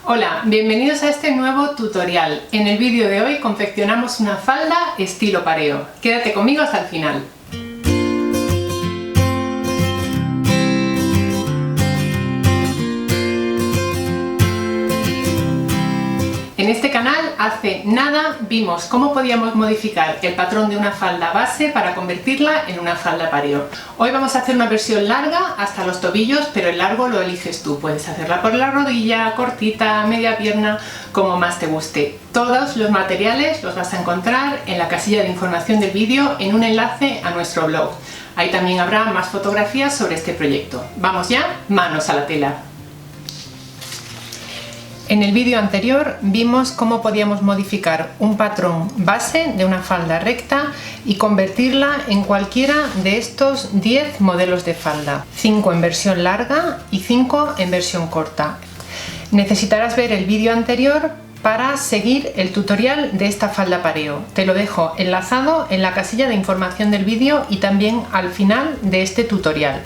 Hola, bienvenidos a este nuevo tutorial. En el vídeo de hoy confeccionamos una falda estilo pareo. Quédate conmigo hasta el final. En este canal hace nada vimos cómo podíamos modificar el patrón de una falda base para convertirla en una falda pareo. Hoy vamos a hacer una versión larga hasta los tobillos, pero el largo lo eliges tú. Puedes hacerla por la rodilla, cortita, media pierna, como más te guste. Todos los materiales los vas a encontrar en la casilla de información del vídeo en un enlace a nuestro blog. Ahí también habrá más fotografías sobre este proyecto. Vamos ya, manos a la tela. En el vídeo anterior vimos cómo podíamos modificar un patrón base de una falda recta y convertirla en cualquiera de estos 10 modelos de falda, 5 en versión larga y 5 en versión corta. Necesitarás ver el vídeo anterior para seguir el tutorial de esta falda pareo. Te lo dejo enlazado en la casilla de información del vídeo y también al final de este tutorial.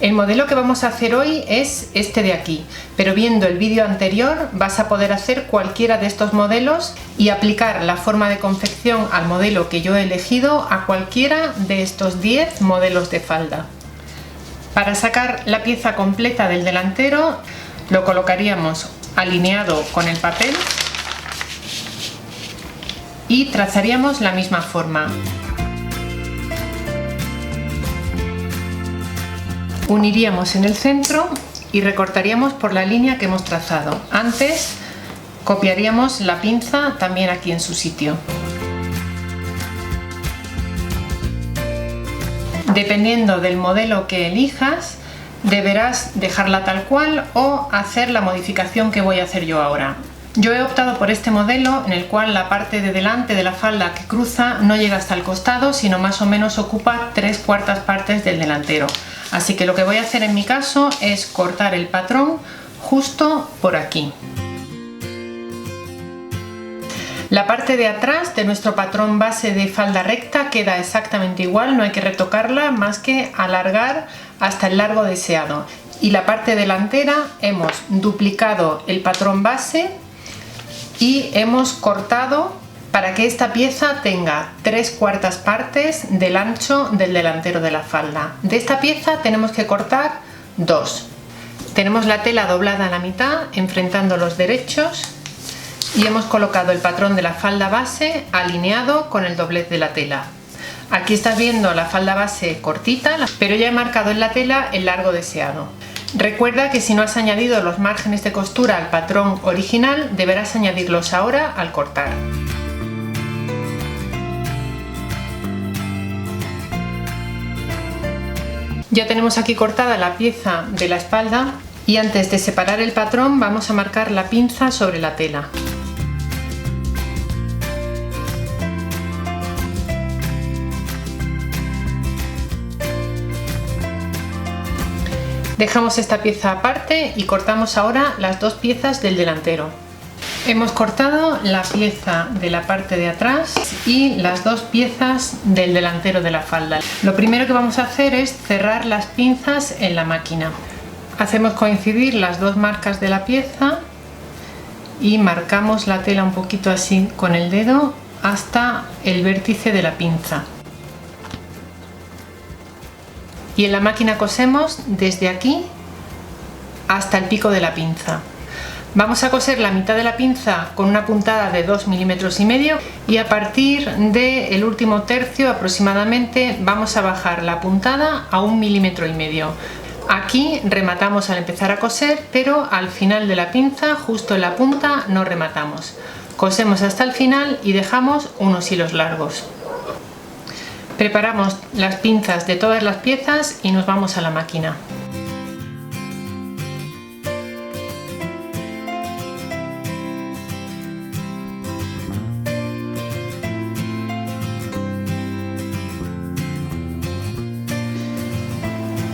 El modelo que vamos a hacer hoy es este de aquí, pero viendo el vídeo anterior vas a poder hacer cualquiera de estos modelos y aplicar la forma de confección al modelo que yo he elegido a cualquiera de estos 10 modelos de falda. Para sacar la pieza completa del delantero lo colocaríamos alineado con el papel y trazaríamos la misma forma. Uniríamos en el centro y recortaríamos por la línea que hemos trazado. Antes copiaríamos la pinza también aquí en su sitio. Dependiendo del modelo que elijas, deberás dejarla tal cual o hacer la modificación que voy a hacer yo ahora. Yo he optado por este modelo en el cual la parte de delante de la falda que cruza no llega hasta el costado, sino más o menos ocupa 3/4 partes del delantero. Así que lo que voy a hacer en mi caso es cortar el patrón justo por aquí. La parte de atrás de nuestro patrón base de falda recta queda exactamente igual, no hay que retocarla más que alargar hasta el largo deseado. Y la parte delantera hemos duplicado el patrón base y hemos cortado para que esta pieza tenga 3/4 partes del ancho del delantero de la falda. De esta pieza tenemos que cortar 2. Tenemos la tela doblada a la mitad, enfrentando los derechos, y hemos colocado el patrón de la falda base alineado con el doblez de la tela. Aquí estás viendo la falda base cortita, pero ya he marcado en la tela el largo deseado. Recuerda que si no has añadido los márgenes de costura al patrón original, deberás añadirlos ahora al cortar. Ya tenemos aquí cortada la pieza de la espalda y antes de separar el patrón vamos a marcar la pinza sobre la tela. Dejamos esta pieza aparte y cortamos ahora las dos piezas del delantero. Hemos cortado la pieza de la parte de atrás y las dos piezas del delantero de la falda. Lo primero que vamos a hacer es cerrar las pinzas en la máquina. Hacemos coincidir las dos marcas de la pieza y marcamos la tela un poquito así con el dedo hasta el vértice de la pinza. Y en la máquina cosemos desde aquí hasta el pico de la pinza. Vamos a coser la mitad de la pinza con una puntada de 2,5 milímetros y a partir del último tercio aproximadamente vamos a bajar la puntada a 1,5 milímetros. Aquí rematamos al empezar a coser, pero al final de la pinza, justo en la punta, no rematamos. Cosemos hasta el final y dejamos unos hilos largos. Preparamos las pinzas de todas las piezas y nos vamos a la máquina.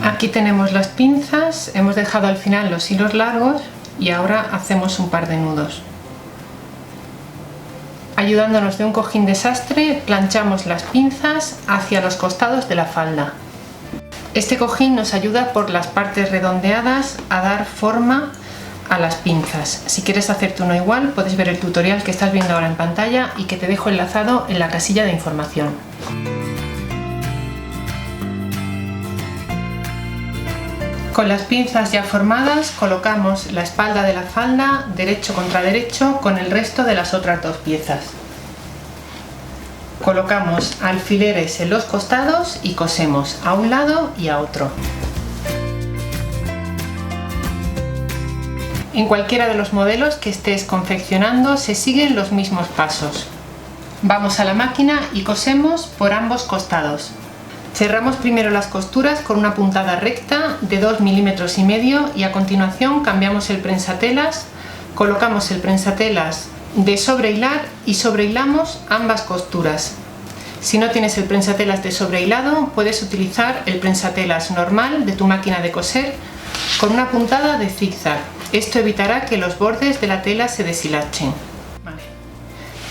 Aquí tenemos las pinzas, hemos dejado al final los hilos largos y ahora hacemos un par de nudos. Ayudándonos de un cojín de sastre, planchamos las pinzas hacia los costados de la falda. Este cojín nos ayuda por las partes redondeadas a dar forma a las pinzas. Si quieres hacerte uno igual, puedes ver el tutorial que estás viendo ahora en pantalla y que te dejo enlazado en la casilla de información. Con las pinzas ya formadas, colocamos la espalda de la falda derecho contra derecho con el resto de las otras dos piezas. Colocamos alfileres en los costados y cosemos a un lado y a otro. En cualquiera de los modelos que estés confeccionando se siguen los mismos pasos. Vamos a la máquina y cosemos por ambos costados. Cerramos primero las costuras con una puntada recta de 2,5 milímetros y a continuación cambiamos el prensatelas, colocamos el prensatelas de sobrehilar y sobrehilamos ambas costuras. Si no tienes el prensatelas de sobrehilado, puedes utilizar el prensatelas normal de tu máquina de coser con una puntada de zigzag. Esto evitará que los bordes de la tela se deshilachen. Vale.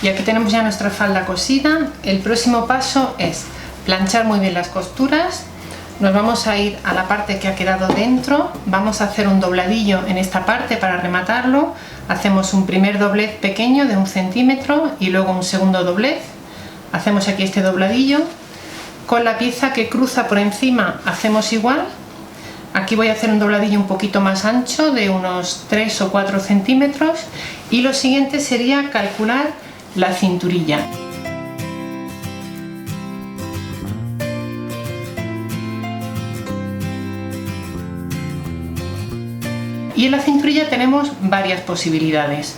Y aquí tenemos ya nuestra falda cosida. El próximo paso es planchar muy bien las costuras. Nos vamos a ir a la parte que ha quedado dentro, vamos a hacer un dobladillo en esta parte para rematarlo. Hacemos un primer doblez pequeño de 1 centímetro y luego un segundo doblez. Hacemos aquí este dobladillo. Con la pieza que cruza por encima hacemos igual. Aquí voy a hacer un dobladillo un poquito más ancho de unos 3 o 4 centímetros y lo siguiente sería calcular la cinturilla. Y en la cinturilla tenemos varias posibilidades.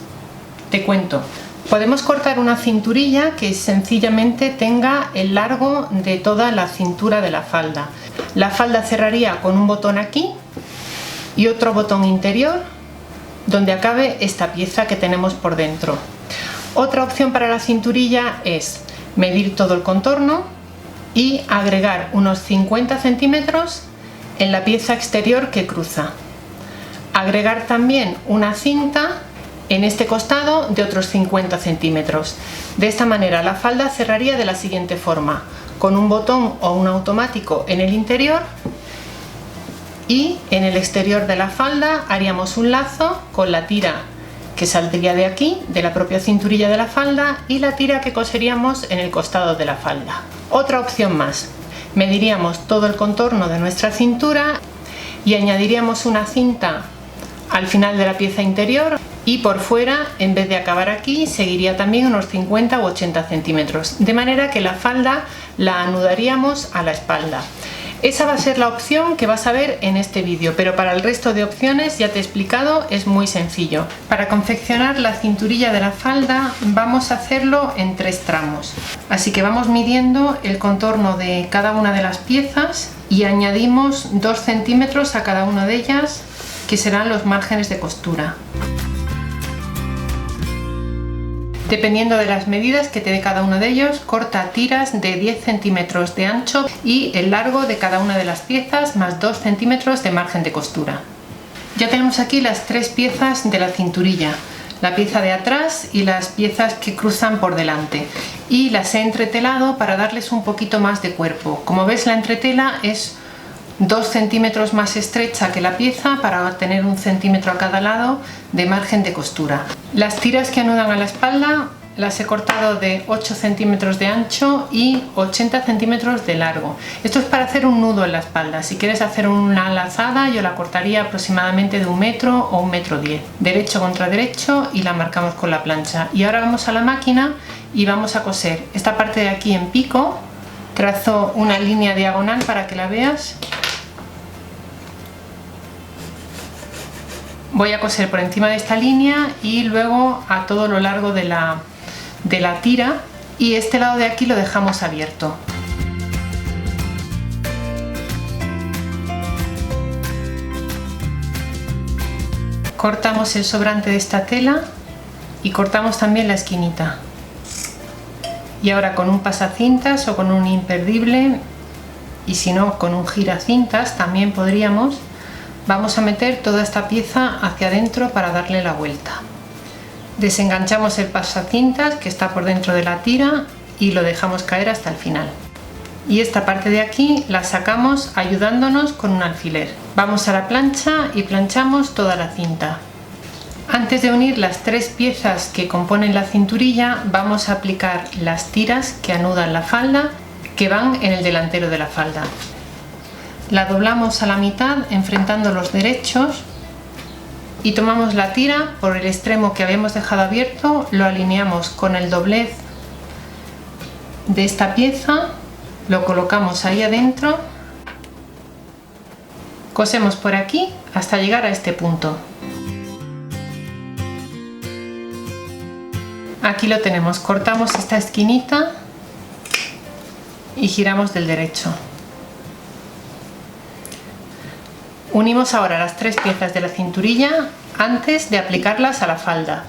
Te cuento. Podemos cortar una cinturilla que sencillamente tenga el largo de toda la cintura de la falda. La falda cerraría con un botón aquí y otro botón interior donde acabe esta pieza que tenemos por dentro. Otra opción para la cinturilla es medir todo el contorno y agregar unos 50 centímetros en la pieza exterior que cruza. Agregar también una cinta en este costado de otros 50 centímetros. De esta manera la falda cerraría de la siguiente forma, con un botón o un automático en el interior y en el exterior de la falda haríamos un lazo con la tira que saldría de aquí, de la propia cinturilla de la falda, y la tira que coseríamos en el costado de la falda. Otra opción más, mediríamos todo el contorno de nuestra cintura y añadiríamos una cinta al final de la pieza interior y por fuera, en vez de acabar aquí, seguiría también unos 50 u 80 centímetros, de manera que la falda la anudaríamos a la espalda. Esa va a ser la opción que vas a ver en este vídeo, pero para el resto de opciones, ya te he explicado, es muy sencillo. Para confeccionar la cinturilla de la falda vamos a hacerlo en 3 tramos, así que vamos midiendo el contorno de cada una de las piezas y añadimos 2 centímetros a cada una de ellas, que serán los márgenes de costura. Dependiendo de las medidas que te dé cada uno de ellos, corta tiras de 10 centímetros de ancho y el largo de cada una de las piezas más 2 centímetros de margen de costura. Ya tenemos aquí las 3 piezas de la cinturilla, la pieza de atrás y las piezas que cruzan por delante, y las he entretelado para darles un poquito más de cuerpo. Como ves, la entretela es 2 centímetros más estrecha que la pieza para tener 1 centímetro a cada lado de margen de costura. Las tiras que anudan a la espalda las he cortado de 8 centímetros de ancho y 80 centímetros de largo. Esto es para hacer un nudo en la espalda. Si quieres hacer una lazada, yo la cortaría aproximadamente de 1 metro o 1,10 metros, derecho contra derecho, y la marcamos con la plancha. Y ahora vamos a la máquina y vamos a coser esta parte de aquí en pico. Trazo una línea diagonal para que la veas. Voy a coser por encima de esta línea y luego a todo lo largo de la tira, y este lado de aquí lo dejamos abierto. Cortamos el sobrante de esta tela y cortamos también la esquinita. Y ahora con un pasacintas o con un imperdible, y si no con un giracintas también podríamos, vamos a meter toda esta pieza hacia adentro para darle la vuelta. Desenganchamos el pasacintas que está por dentro de la tira y lo dejamos caer hasta el final. Y esta parte de aquí la sacamos ayudándonos con un alfiler. Vamos a la plancha y planchamos toda la cinta. Antes de unir las tres piezas que componen la cinturilla, vamos a aplicar las tiras que anudan la falda, que van en el delantero de la falda. La doblamos a la mitad enfrentando los derechos y tomamos la tira por el extremo que habíamos dejado abierto, lo alineamos con el doblez de esta pieza, lo colocamos ahí adentro, cosemos por aquí hasta llegar a este punto. Aquí lo tenemos, cortamos esta esquinita y giramos del derecho. Unimos ahora las tres piezas de la cinturilla antes de aplicarlas a la falda.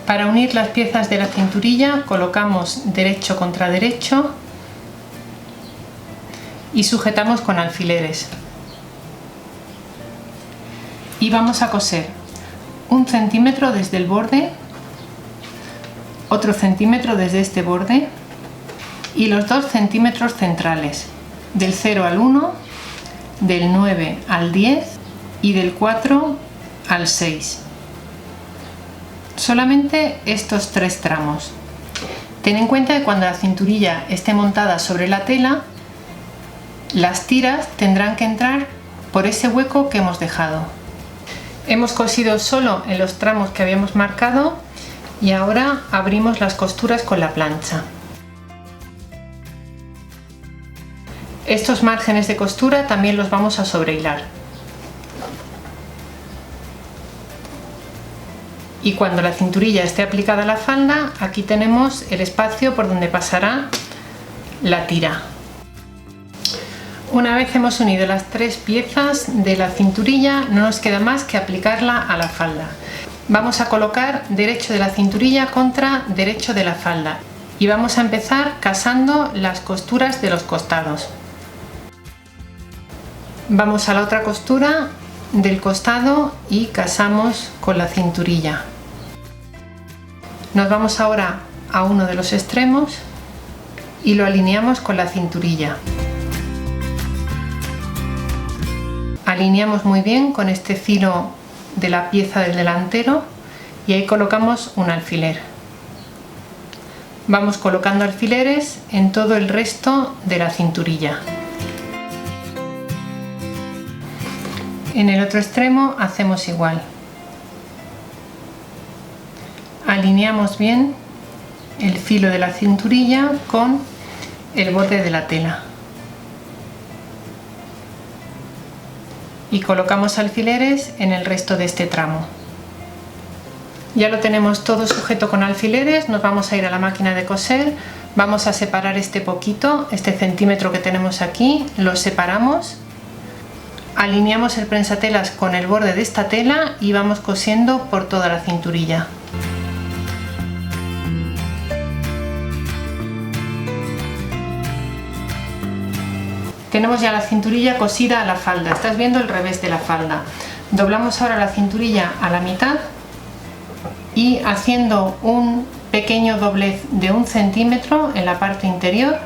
Para unir las piezas de la cinturilla colocamos derecho contra derecho y sujetamos con alfileres. Y vamos a coser 1 centímetro desde el borde, otro centímetro desde este borde y los 2 centímetros centrales, del 0 al 1, del 9 al 10 y del 4 al 6. Solamente estos tres tramos. Ten en cuenta que cuando la cinturilla esté montada sobre la tela, las tiras tendrán que entrar por ese hueco que hemos dejado. Hemos cosido solo en los tramos que habíamos marcado y ahora abrimos las costuras con la plancha. Estos márgenes de costura también los vamos a sobrehilar. Y cuando la cinturilla esté aplicada a la falda, aquí tenemos el espacio por donde pasará la tira. Una vez hemos unido las tres piezas de la cinturilla, no nos queda más que aplicarla a la falda. Vamos a colocar derecho de la cinturilla contra derecho de la falda y vamos a empezar casando las costuras de los costados. Vamos a la otra costura del costado y casamos con la cinturilla. Nos vamos ahora a uno de los extremos y lo alineamos con la cinturilla. Alineamos muy bien con este filo de la pieza del delantero y ahí colocamos un alfiler. Vamos colocando alfileres en todo el resto de la cinturilla. En el otro extremo hacemos igual. Alineamos bien el filo de la cinturilla con el borde de la tela. Y colocamos alfileres en el resto de este tramo. Ya lo tenemos todo sujeto con alfileres, nos vamos a ir a la máquina de coser, vamos a separar este poquito, este centímetro que tenemos aquí, lo separamos, alineamos el prensatelas con el borde de esta tela y vamos cosiendo por toda la cinturilla. Tenemos ya la cinturilla cosida a la falda, estás viendo el revés de la falda. Doblamos ahora la cinturilla a la mitad y haciendo un pequeño doblez de 1 centímetro en la parte interior,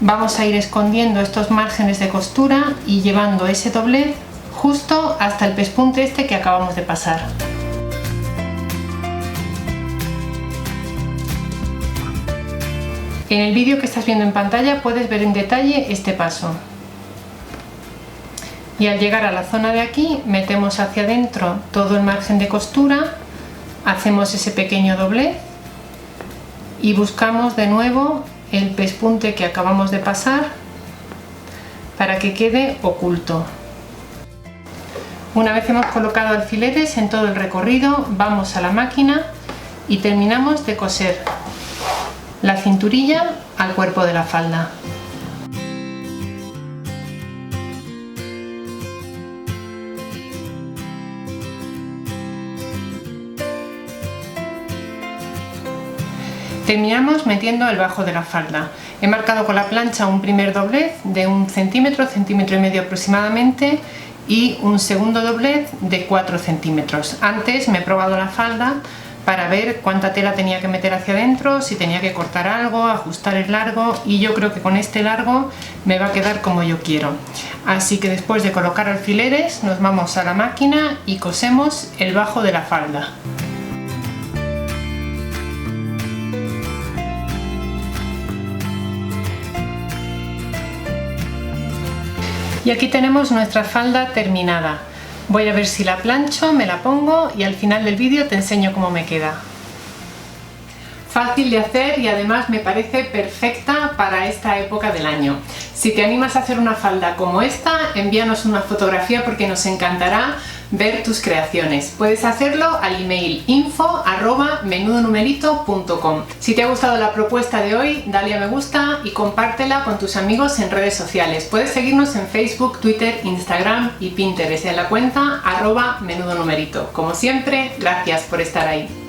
vamos a ir escondiendo estos márgenes de costura y llevando ese doblez justo hasta el pespunte este que acabamos de pasar. En el vídeo que estás viendo en pantalla puedes ver en detalle este paso. Y al llegar a la zona de aquí, metemos hacia adentro todo el margen de costura, hacemos ese pequeño doblez y buscamos de nuevo el pespunte que acabamos de pasar para que quede oculto. Una vez hemos colocado alfileres en todo el recorrido, vamos a la máquina y terminamos de coser la cinturilla al cuerpo de la falda. Terminamos metiendo el bajo de la falda. He marcado con la plancha un primer doblez de 1 centímetro, centímetro y medio aproximadamente, y un segundo doblez de 4 centímetros. Antes me he probado la falda para ver cuánta tela tenía que meter hacia adentro, si tenía que cortar algo, ajustar el largo, y yo creo que con este largo me va a quedar como yo quiero. Así que después de colocar alfileres nos vamos a la máquina y cosemos el bajo de la falda. Y aquí tenemos nuestra falda terminada. Voy a ver si la plancho, me la pongo y al final del vídeo te enseño cómo me queda. Fácil de hacer y además me parece perfecta para esta época del año. Si te animas a hacer una falda como esta, envíanos una fotografía porque nos encantará ver tus creaciones. Puedes hacerlo al email info@menudonumerito.com. Si te ha gustado la propuesta de hoy, dale a me gusta y compártela con tus amigos en redes sociales. Puedes seguirnos en Facebook, Twitter, Instagram y Pinterest en la cuenta @menudonumerito. Como siempre, gracias por estar ahí.